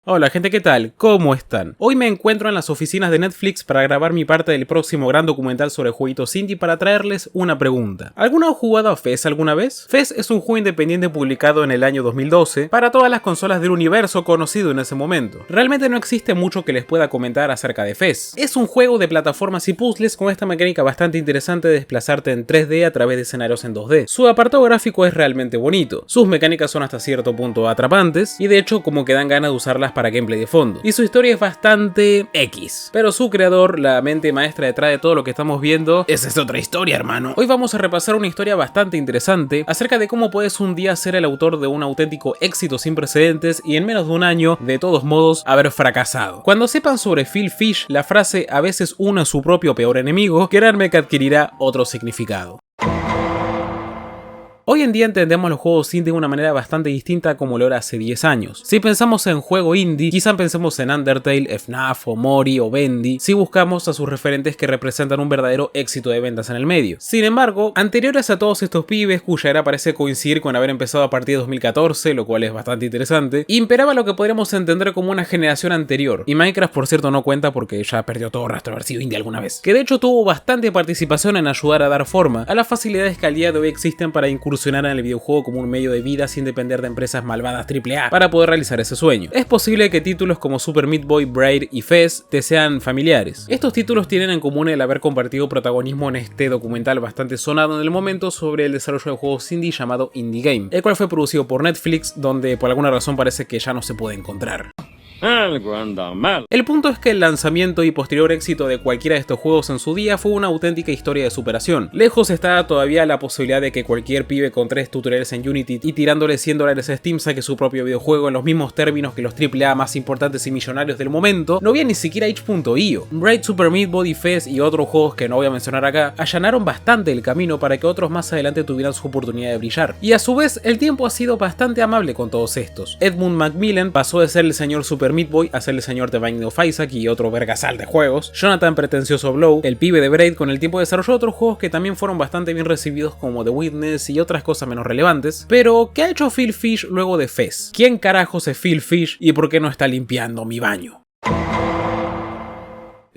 Hola gente, ¿qué tal? ¿Cómo están? Hoy me encuentro en las oficinas de Netflix para grabar mi parte del próximo gran documental sobre jueguitos indie para traerles una pregunta. ¿Alguno ha jugado a Fez alguna vez? Fez es un juego independiente publicado en el año 2012 para todas las consolas del universo conocido en ese momento. Realmente no existe mucho que les pueda comentar acerca de Fez. Es un juego de plataformas y puzzles con esta mecánica bastante interesante de desplazarte en 3D a través de escenarios en 2D. Su apartado gráfico es realmente bonito, sus mecánicas son hasta cierto punto atrapantes y de hecho como que dan ganas de usarlas para gameplay de fondo. Y su historia es bastante X. Pero su creador, la mente maestra detrás de todo lo que estamos viendo, esa es otra historia, hermano. Hoy vamos a repasar una historia bastante interesante acerca de cómo puedes un día ser el autor de un auténtico éxito sin precedentes y en menos de un año, de todos modos, haber fracasado. Cuando sepan sobre Phil Fish, la frase "a veces uno es su propio peor enemigo", créanme que adquirirá otro significado. Hoy en día entendemos los juegos indie de una manera bastante distinta como lo era hace 10 años. Si pensamos en juego indie, quizá pensemos en Undertale, FNAF, o Mori o Bendy, si buscamos a sus referentes que representan un verdadero éxito de ventas en el medio. Sin embargo, anteriores a todos estos pibes, cuya era parece coincidir con haber empezado a partir de 2014, lo cual es bastante interesante, imperaba lo que podríamos entender como una generación anterior. Y Minecraft, por cierto, no cuenta porque ya perdió todo rastro de haber sido indie alguna vez. Que de hecho tuvo bastante participación en ayudar a dar forma a las facilidades que al día de hoy existen para incursionar en el videojuego como un medio de vida sin depender de empresas malvadas AAA para poder realizar ese sueño. Es posible que títulos como Super Meat Boy, Braid y Fez te sean familiares. Estos títulos tienen en común el haber compartido protagonismo en este documental bastante sonado en el momento sobre el desarrollo de juegos indie llamado Indie Game, el cual fue producido por Netflix, donde por alguna razón parece que ya no se puede encontrar. Algo anda mal. El punto es que el lanzamiento y posterior éxito de cualquiera de estos juegos en su día fue una auténtica historia de superación. Lejos está todavía la posibilidad de que cualquier pibe con 3 tutoriales en Unity y tirándole $100 a Steam saque su propio videojuego en los mismos términos que los AAA más importantes y millonarios del momento, no había ni siquiera itch.io. Braid, Super Meat Boy, Fez y otros juegos que no voy a mencionar acá allanaron bastante el camino para que otros más adelante tuvieran su oportunidad de brillar. Y a su vez, el tiempo ha sido bastante amable con todos estos. Edmund Macmillan pasó de ser el señor Super Meat Boy a ser el señor The Binding of Isaac y otro vergasal de juegos. Jonathan Pretencioso Blow, el pibe de Braid, con el tiempo desarrolló otros juegos que también fueron bastante bien recibidos como The Witness y otras cosas menos relevantes. Pero, ¿qué ha hecho Phil Fish luego de Fez? ¿Quién carajos es Phil Fish y por qué no está limpiando mi baño?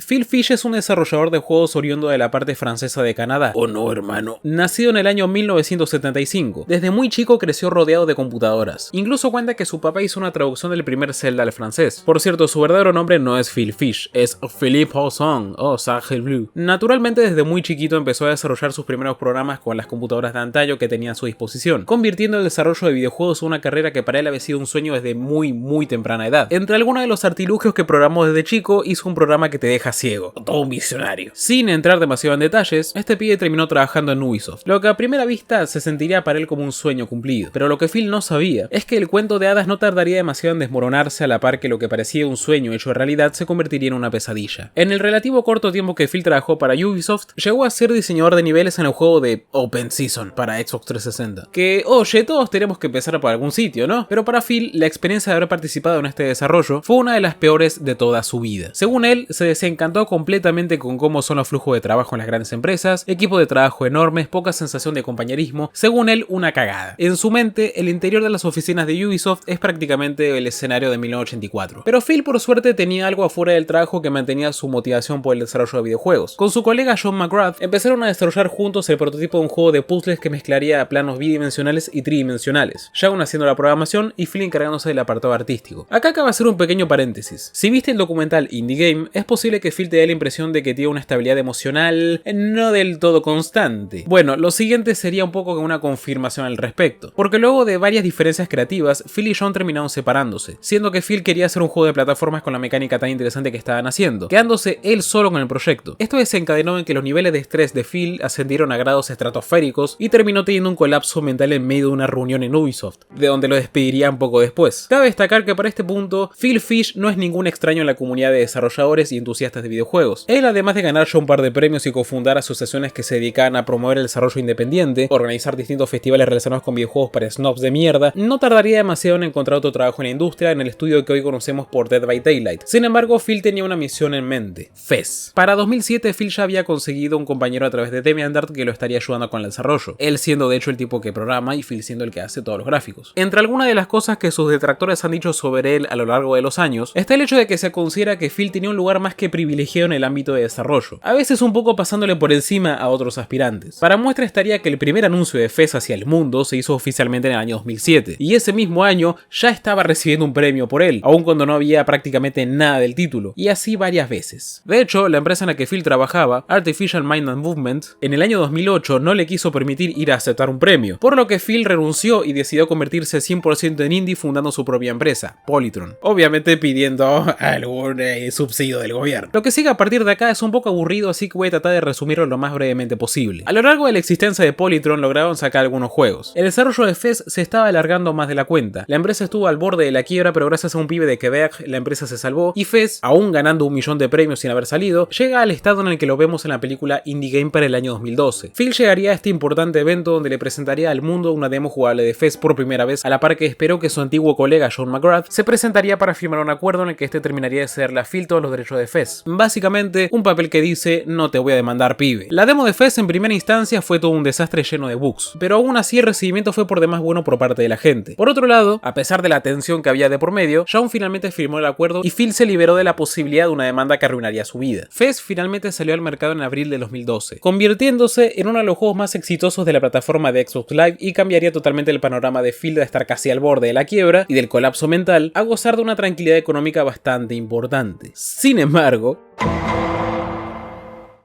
Phil Fish es un desarrollador de juegos oriundo de la parte francesa de Canadá. ¿O no, hermano? Nacido en el año 1975. Desde muy chico creció rodeado de computadoras. Incluso cuenta que su papá hizo una traducción del primer Zelda al francés. Por cierto, su verdadero nombre no es Phil Fish, es Philippe Hosson o Sacre Bleu. Naturalmente, desde muy chiquito empezó a desarrollar sus primeros programas con las computadoras de antaño que tenía a su disposición, convirtiendo el desarrollo de videojuegos en una carrera que para él había sido un sueño desde muy temprana edad. Entre algunos de los artilugios que programó desde chico, hizo un programa que te deja ciego, todo un visionario. Sin entrar demasiado en detalles, este pibe terminó trabajando en Ubisoft, lo que a primera vista se sentiría para él como un sueño cumplido. Pero lo que Phil no sabía es que el cuento de hadas no tardaría demasiado en desmoronarse a la par que lo que parecía un sueño hecho realidad se convertiría en una pesadilla. En el relativo corto tiempo que Phil trabajó para Ubisoft, llegó a ser diseñador de niveles en el juego de Open Season para Xbox 360. Que, oye, todos tenemos que empezar por algún sitio, ¿no? Pero para Phil, la experiencia de haber participado en este desarrollo fue una de las peores de toda su vida. Según él, se desencantó completamente con cómo son los flujos de trabajo en las grandes empresas, equipos de trabajo enormes, poca sensación de compañerismo, según él una cagada. En su mente, el interior de las oficinas de Ubisoft es prácticamente el escenario de 1984. Pero Phil por suerte tenía algo afuera del trabajo que mantenía su motivación por el desarrollo de videojuegos. Con su colega John McGrath empezaron a desarrollar juntos el prototipo de un juego de puzzles que mezclaría planos bidimensionales y tridimensionales, John haciendo la programación y Phil encargándose del apartado artístico. Acá acaba de hacer un pequeño paréntesis. Si viste el documental Indie Game, es posible que Phil te dé la impresión de que tiene una estabilidad emocional no del todo constante. Bueno, lo siguiente sería un poco una confirmación al respecto, porque luego de varias diferencias creativas, Phil y John terminaron separándose, siendo que Phil quería hacer un juego de plataformas con la mecánica tan interesante que estaban haciendo, quedándose él solo con el proyecto. Esto desencadenó en que los niveles de estrés de Phil ascendieron a grados estratosféricos y terminó teniendo un colapso mental en medio de una reunión en Ubisoft, de donde lo despedirían poco después. Cabe destacar que para este punto, Phil Fish no es ningún extraño en la comunidad de desarrolladores y entusiastas entusiastas de videojuegos. Él, además de ganar ya un par de premios y cofundar asociaciones que se dedican a promover el desarrollo independiente, organizar distintos festivales relacionados con videojuegos para snobs de mierda, no tardaría demasiado en encontrar otro trabajo en la industria en el estudio que hoy conocemos por Dead by Daylight. Sin embargo, Phil tenía una misión en mente: Fez. Para 2007, Phil ya había conseguido un compañero a través de DeviantArt que lo estaría ayudando con el desarrollo, él siendo de hecho el tipo que programa y Phil siendo el que hace todos los gráficos. Entre algunas de las cosas que sus detractores han dicho sobre él a lo largo de los años, está el hecho de que se considera que Phil tenía un lugar más que privilegiado en el ámbito de desarrollo, a veces un poco pasándole por encima a otros aspirantes. Para muestra estaría que el primer anuncio de Fez hacia el mundo se hizo oficialmente en el año 2007, y ese mismo año ya estaba recibiendo un premio por él, aun cuando no había prácticamente nada del título, y así varias veces. De hecho, la empresa en la que Phil trabajaba, Artificial Mind and Movement, en el año 2008 no le quiso permitir ir a aceptar un premio, por lo que Phil renunció y decidió convertirse 100% en indie fundando su propia empresa, Polytron, obviamente pidiendo algún subsidio del gobierno. Lo que sigue a partir de acá es un poco aburrido, así que voy a tratar de resumirlo lo más brevemente posible. A lo largo de la existencia de Polytron lograron sacar algunos juegos. El desarrollo de Fez se estaba alargando más de la cuenta. La empresa estuvo al borde de la quiebra, pero gracias a un pibe de Quebec la empresa se salvó y Fez, aún ganando 1 millón de premios sin haber salido, llega al estado en el que lo vemos en la película Indie Game para el año 2012. Phil llegaría a este importante evento donde le presentaría al mundo una demo jugable de Fez por primera vez, a la par que esperó que su antiguo colega John McGrath se presentaría para firmar un acuerdo en el que este terminaría de cederle a Phil todos los derechos de Fez. Básicamente, un papel que dice: no te voy a demandar, pibe. La demo de Fez en primera instancia fue todo un desastre lleno de bugs, pero aún así el recibimiento fue por demás bueno por parte de la gente. Por otro lado, a pesar de la tensión que había de por medio, John finalmente firmó el acuerdo y Phil se liberó de la posibilidad de una demanda que arruinaría su vida. Fez finalmente salió al mercado en abril de 2012, convirtiéndose en uno de los juegos más exitosos de la plataforma de Xbox Live y cambiaría totalmente el panorama de Phil de estar casi al borde de la quiebra y del colapso mental a gozar de una tranquilidad económica bastante importante. Sin embargo,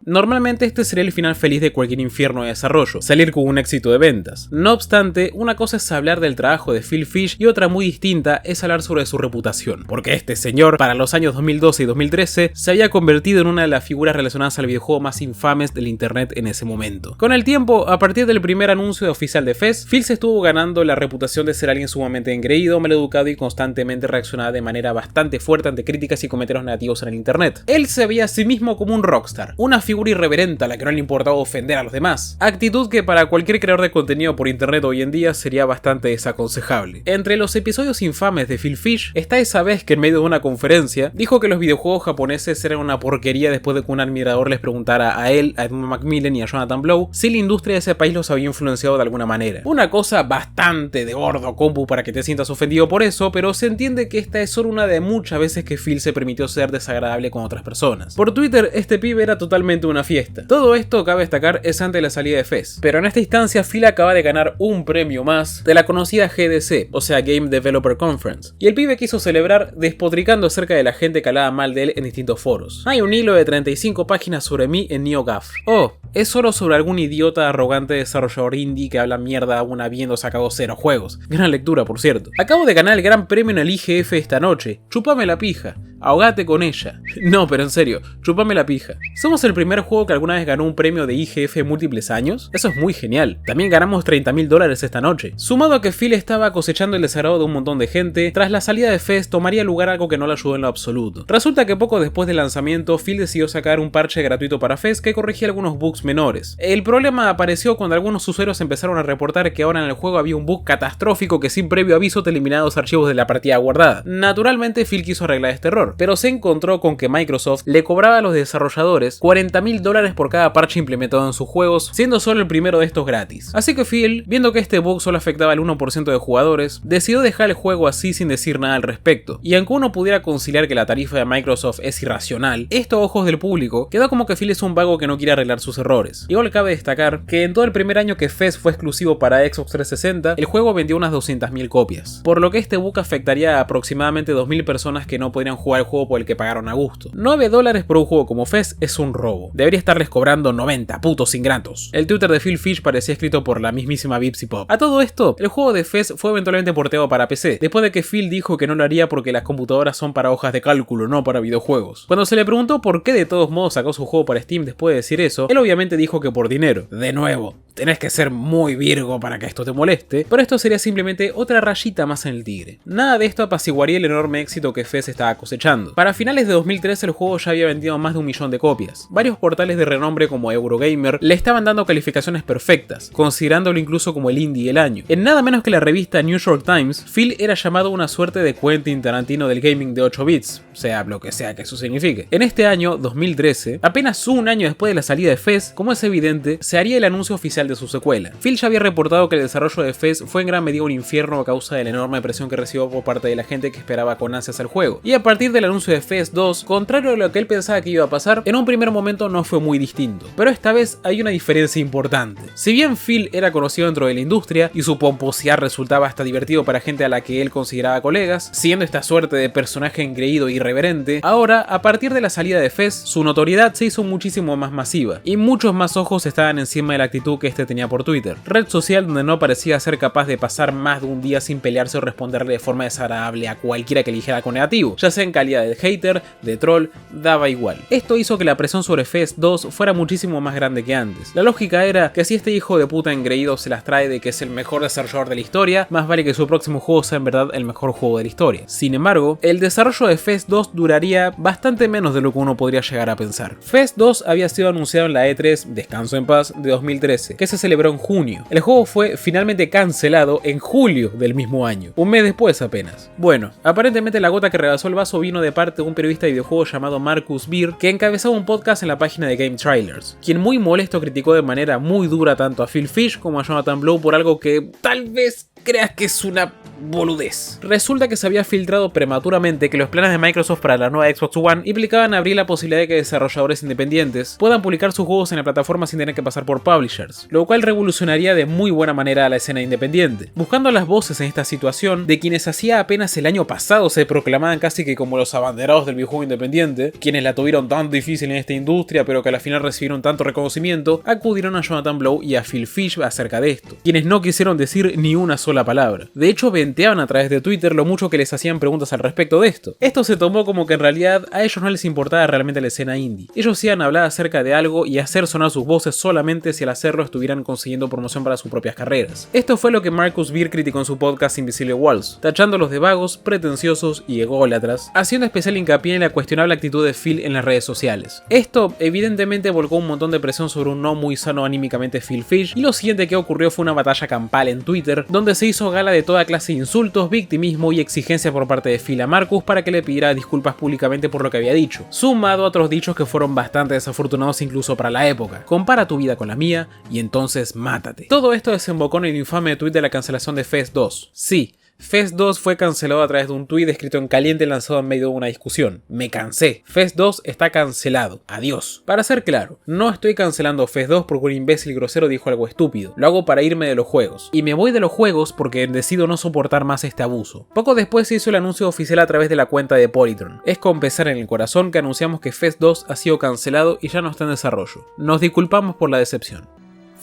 normalmente este sería el final feliz de cualquier infierno de desarrollo, salir con un éxito de ventas. No obstante, una cosa es hablar del trabajo de Phil Fish y otra muy distinta es hablar sobre su reputación, porque este señor, para los años 2012 y 2013, se había convertido en una de las figuras relacionadas al videojuego más infames del internet en ese momento. Con el tiempo, a partir del primer anuncio oficial de Fez, Phil se estuvo ganando la reputación de ser alguien sumamente engreído, maleducado y constantemente reaccionaba de manera bastante fuerte ante críticas y comentarios negativos en el internet. Él se veía a sí mismo como un rockstar, una figura irreverente a la que no le importaba ofender a los demás, actitud que para cualquier creador de contenido por internet hoy en día sería bastante desaconsejable. Entre los episodios infames de Phil Fish está esa vez que en medio de una conferencia dijo que los videojuegos japoneses eran una porquería después de que un admirador les preguntara a él, a Edmund Macmillan y a Jonathan Blow si la industria de ese país los había influenciado de alguna manera. Una cosa bastante de gordo, compu, para que te sientas ofendido por eso, pero se entiende que esta es solo una de muchas veces que Phil se permitió ser desagradable con otras personas. Por Twitter, este pibe era totalmente una fiesta. Todo esto, cabe destacar, es antes de la salida de Fez, pero en esta instancia Phil acaba de ganar un premio más de la conocida GDC, o sea Game Developer Conference, y el pibe quiso celebrar despotricando acerca de la gente que hablaba mal de él en distintos foros. Hay un hilo de 35 páginas sobre mí en NeoGAF. Oh, es solo sobre algún idiota arrogante desarrollador indie que habla mierda aún habiendo sacado 0 juegos. Gran lectura, por cierto. Acabo de ganar el gran premio en el IGF esta noche. Chúpame la pija. Ahogate con ella. No, pero en serio, chúpame la pija. Somos el primer juego que alguna vez ganó un premio de IGF en múltiples años. Eso es muy genial. También ganamos $30.000 esta noche. Sumado a que Phil estaba cosechando el desagrado de un montón de gente, tras la salida de Fez tomaría lugar algo que no le ayudó en lo absoluto. Resulta que poco después del lanzamiento, Phil decidió sacar un parche gratuito para Fez que corregía algunos bugs menores. El problema apareció cuando algunos usuarios empezaron a reportar que ahora en el juego había un bug catastrófico que sin previo aviso te eliminaba los archivos de la partida guardada. Naturalmente, Phil quiso arreglar este error, pero se encontró con que Microsoft le cobraba a los desarrolladores $40.000 por cada parche implementado en sus juegos, siendo solo el primero de estos gratis. Así que Phil, viendo que este bug solo afectaba al 1% de jugadores, decidió dejar el juego así sin decir nada al respecto. Y aunque uno pudiera conciliar que la tarifa de Microsoft es irracional, esto a ojos del público quedó como que Phil es un vago que no quiere arreglar sus errores. Igual cabe destacar que en todo el primer año que Fez fue exclusivo para Xbox 360, el juego vendió unas 200.000 copias, por lo que este bug afectaría a aproximadamente 2.000 personas que no podrían jugar el juego por el que pagaron a gusto. $9 por un juego como Fez es un robo. Debería estarles cobrando 90, putos ingratos. El Twitter de Phil Fish parecía escrito por la mismísima Bipsy Pop. A todo esto, el juego de Fez fue eventualmente porteado para PC, después de que Phil dijo que no lo haría porque las computadoras son para hojas de cálculo, no para videojuegos. Cuando se le preguntó por qué de todos modos sacó su juego para Steam después de decir eso, él obviamente dijo que por dinero. De nuevo, tenés que ser muy Virgo para que esto te moleste, pero esto sería simplemente otra rayita más en el tigre. Nada de esto apaciguaría el enorme éxito que Fez estaba cosechando. Para finales de 2013 el juego ya había vendido más de 1 millón de copias. Varios portales de renombre como Eurogamer le estaban dando calificaciones perfectas, considerándolo incluso como el indie del año. En nada menos que la revista New York Times, Phil era llamado una suerte de Quentin Tarantino del gaming de 8 bits, sea lo que sea que eso signifique. En este año, 2013, apenas un año después de la salida de Fez, como es evidente, se haría el anuncio oficial de su secuela. Phil ya había reportado que el desarrollo de Fez fue en gran medida un infierno a causa de la enorme presión que recibió por parte de la gente que esperaba con ansias el juego. Y a partir del anuncio de Fez 2, contrario a lo que él pensaba que iba a pasar, en un primer momento no fue muy distinto. Pero esta vez hay una diferencia importante. Si bien Phil era conocido dentro de la industria y su pomposidad resultaba hasta divertido para gente a la que él consideraba colegas, siendo esta suerte de personaje engreído e irreverente, ahora, a partir de la salida de Fez, su notoriedad se hizo muchísimo más masiva y muchos más ojos estaban encima de la actitud que este tenía por Twitter, red social donde no parecía ser capaz de pasar más de un día sin pelearse o responderle de forma desagradable a cualquiera que eligiera con negativo, ya sea en calidad de hater, de troll, daba igual. Esto hizo que la presión sobre Fez 2 fuera muchísimo más grande que antes. La lógica era que si este hijo de puta engreído se las trae de que es el mejor desarrollador de la historia, más vale que su próximo juego sea en verdad el mejor juego de la historia. Sin embargo, el desarrollo de Fez 2 duraría bastante menos de lo que uno podría llegar a pensar. Fez 2 había sido anunciado en la E3, descanso en paz, de 2013, que se celebró en junio. El juego fue finalmente cancelado en julio del mismo año, un mes después apenas. Bueno, aparentemente la gota que rebasó el vaso vino de parte de un periodista de videojuegos llamado Marcus Beer, que encabezaba un podcast en la página de Game Trailers, quien muy molesto criticó de manera muy dura tanto a Phil Fish como a Jonathan Blow por algo que tal vez creas que es una boludez. Resulta que se había filtrado prematuramente que los planes de Microsoft para la nueva Xbox One implicaban abrir la posibilidad de que desarrolladores independientes puedan publicar sus juegos en la plataforma sin tener que pasar por publishers, lo cual revolucionaría de muy buena manera a la escena independiente. Buscando las voces en esta situación, de quienes hacía apenas el año pasado se proclamaban casi que como los abanderados del videojuego independiente, quienes la tuvieron tan difícil en esta industria pero que al final recibieron tanto reconocimiento, acudieron a Jonathan Blow y a Phil Fish acerca de esto, quienes no quisieron decir ni una sola palabra. De hecho, venteaban a través de Twitter lo mucho que les hacían preguntas al respecto de esto. Esto se tomó como que en realidad a ellos no les importaba realmente la escena indie. Ellos iban a hablar acerca de algo y hacer sonar sus voces solamente si al hacerlo estuvieran consiguiendo promoción para sus propias carreras. Esto fue lo que Marcus Beer criticó en su podcast Invisible Walls, tachándolos de vagos, pretenciosos y ególatras, haciendo especial hincapié en la cuestionable actitud de Phil en las redes sociales. Esto evidentemente volcó un montón de presión sobre un no muy sano anímicamente Phil Fish, y lo siguiente que ocurrió fue una batalla campal en Twitter, donde se hizo gala de toda clase de insultos, victimismo y exigencia por parte de Phil a Marcus para que le pidiera disculpas públicamente por lo que había dicho, sumado a otros dichos que fueron bastante desafortunados incluso para la época. Compara tu vida con la mía y entonces mátate. Todo esto desembocó en el infame tweet de la cancelación de Fez 2. Sí, Fez 2 fue cancelado a través de un tweet escrito en caliente lanzado en medio de una discusión. Me cansé. Fez 2 está cancelado. Adiós. Para ser claro, no estoy cancelando Fez 2 porque un imbécil grosero dijo algo estúpido. Lo hago para irme de los juegos. Y me voy de los juegos porque decido no soportar más este abuso. Poco después se hizo el anuncio oficial a través de la cuenta de Polytron. Es con pesar en el corazón que anunciamos que Fez 2 ha sido cancelado y ya no está en desarrollo. Nos disculpamos por la decepción.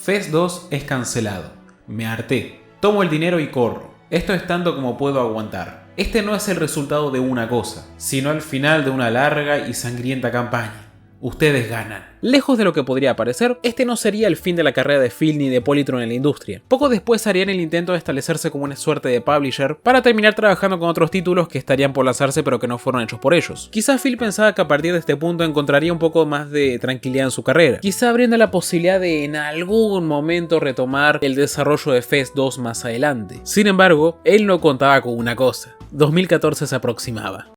Fez 2 es cancelado. Me harté. Tomo el dinero y corro. Esto es tanto como puedo aguantar. Este no es el resultado de una cosa, sino el final de una larga y sangrienta campaña. Ustedes ganan. Lejos de lo que podría parecer, este no sería el fin de la carrera de Phil ni de Polytron en la industria. Poco después harían el intento de establecerse como una suerte de publisher para terminar trabajando con otros títulos que estarían por lanzarse pero que no fueron hechos por ellos. Quizá Phil pensaba que a partir de este punto encontraría un poco más de tranquilidad en su carrera, quizá abriendo la posibilidad de en algún momento retomar el desarrollo de Fez 2 más adelante. Sin embargo, él no contaba con una cosa: 2014 se aproximaba.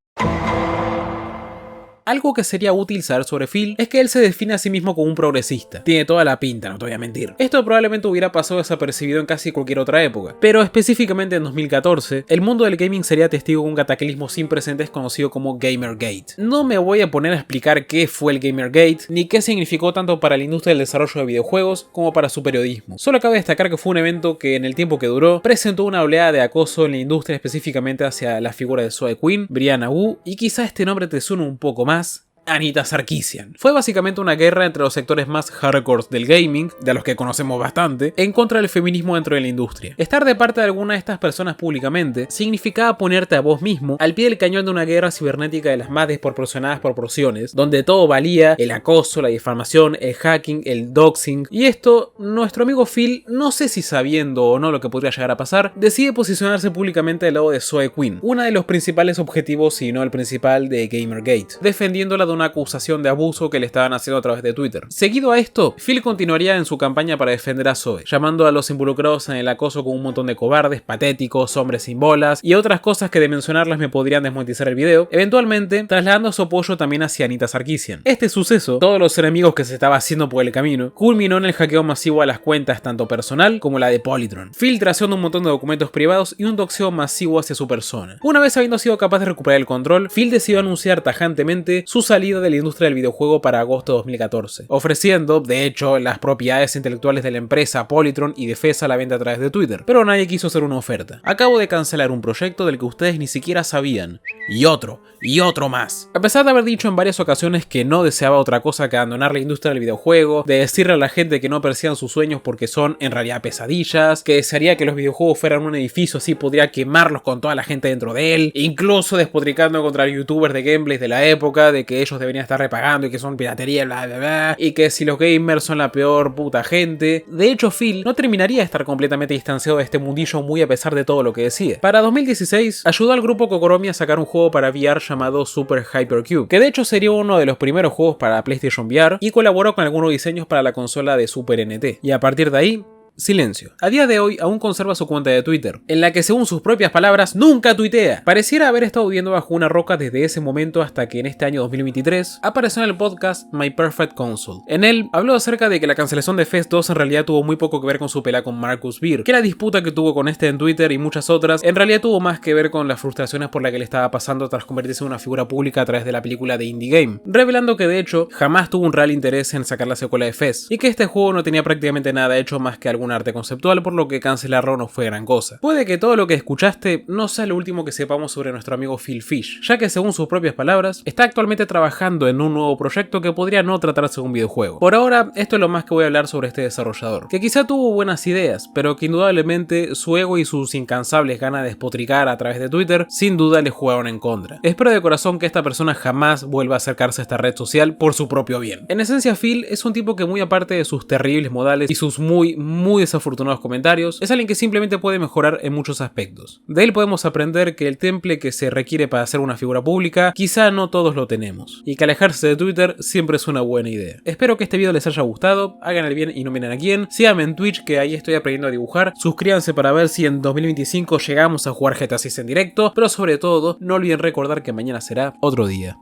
Algo que sería útil saber sobre Phil es que él se define a sí mismo como un progresista. Tiene toda la pinta, no te voy a mentir. Esto probablemente hubiera pasado desapercibido en casi cualquier otra época, pero específicamente en 2014, el mundo del gaming sería testigo de un cataclismo sin precedentes conocido como Gamergate. No me voy a poner a explicar qué fue el Gamergate, ni qué significó tanto para la industria del desarrollo de videojuegos como para su periodismo. Solo cabe destacar que fue un evento que en el tiempo que duró, presentó una oleada de acoso en la industria específicamente hacia la figura de Zoe Quinn, Brianna Wu, y quizá este nombre te suene un poco más: Anita Sarkeesian. Fue básicamente una guerra entre los sectores más hardcore del gaming, de los que conocemos bastante, en contra del feminismo dentro de la industria. Estar de parte de alguna de estas personas públicamente significaba ponerte a vos mismo al pie del cañón de una guerra cibernética de las más desproporcionadas proporciones, donde todo valía: el acoso, la difamación, el hacking, el doxing. Y esto, nuestro amigo Phil, no sé si sabiendo o no lo que podría llegar a pasar, decide posicionarse públicamente del lado de Zoe Quinn, una de los principales objetivos, si no el principal, de Gamergate, defendiéndola de una acusación de abuso que le estaban haciendo a través de Twitter. Seguido a esto, Phil continuaría en su campaña para defender a Zoe, llamando a los involucrados en el acoso como un montón de cobardes, patéticos, hombres sin bolas y otras cosas que de mencionarlas me podrían desmonetizar el video, eventualmente trasladando su apoyo también hacia Anita Sarkeesian. Este suceso, todos los enemigos que se estaba haciendo por el camino, culminó en el hackeo masivo a las cuentas tanto personal como la de Polytron, filtración de un montón de documentos privados y un doxeo masivo hacia su persona. Una vez habiendo sido capaz de recuperar el control, Phil decidió anunciar tajantemente su salida de la industria del videojuego para agosto de 2014, ofreciendo, de hecho, las propiedades intelectuales de la empresa Polytron y Defesa a la venta a través de Twitter, pero nadie quiso hacer una oferta. Acabo de cancelar un proyecto del que ustedes ni siquiera sabían, y otro más. A pesar de haber dicho en varias ocasiones que no deseaba otra cosa que abandonar la industria del videojuego, de decirle a la gente que no persigan sus sueños porque son en realidad pesadillas, que desearía que los videojuegos fueran un edificio así podría quemarlos con toda la gente dentro de él, incluso despotricando contra youtubers de gameplays de la época, de que ellos deberían estar repagando y que son piratería, bla bla bla, y que si los gamers son la peor puta gente. De hecho, Phil no terminaría de estar completamente distanciado de este mundillo muy a pesar de todo lo que decía. Para 2016, ayudó al grupo Kokoromi a sacar un juego para VR llamado Super Hypercube, que de hecho sería uno de los primeros juegos para PlayStation VR, y colaboró con algunos diseños para la consola de Super NT. Y a partir de ahí, silencio. A día de hoy aún conserva su cuenta de Twitter, en la que según sus propias palabras nunca tuitea. Pareciera haber estado viviendo bajo una roca desde ese momento hasta que en este año 2023 apareció en el podcast My Perfect Console. En él habló acerca de que la cancelación de Fest 2 en realidad tuvo muy poco que ver con su pelea con Marcus Beer, que la disputa que tuvo con este en Twitter y muchas otras en realidad tuvo más que ver con las frustraciones por las que le estaba pasando tras convertirse en una figura pública a través de la película de Indie Game, revelando que de hecho jamás tuvo un real interés en sacar la secuela de Fest y que este juego no tenía prácticamente nada hecho más que algún arte conceptual, por lo que cancelarlo no fue gran cosa. Puede que todo lo que escuchaste no sea lo último que sepamos sobre nuestro amigo Phil Fish, ya que según sus propias palabras, está actualmente trabajando en un nuevo proyecto que podría no tratarse de un videojuego. Por ahora, esto es lo más que voy a hablar sobre este desarrollador, que quizá tuvo buenas ideas, pero que indudablemente su ego y sus incansables ganas de despotricar a través de Twitter, sin duda le jugaron en contra. Espero de corazón que esta persona jamás vuelva a acercarse a esta red social por su propio bien. En esencia, Phil es un tipo que muy aparte de sus terribles modales y sus muy desafortunados comentarios, es alguien que simplemente puede mejorar en muchos aspectos. De él podemos aprender que el temple que se requiere para ser una figura pública, quizá no todos lo tenemos, y que alejarse de Twitter siempre es una buena idea. Espero que este video les haya gustado, hagan el bien y no miren a quién, síganme en Twitch que ahí estoy aprendiendo a dibujar, suscríbanse para ver si en 2025 llegamos a jugar GTA 6 en directo, pero sobre todo, no olviden recordar que mañana será otro día.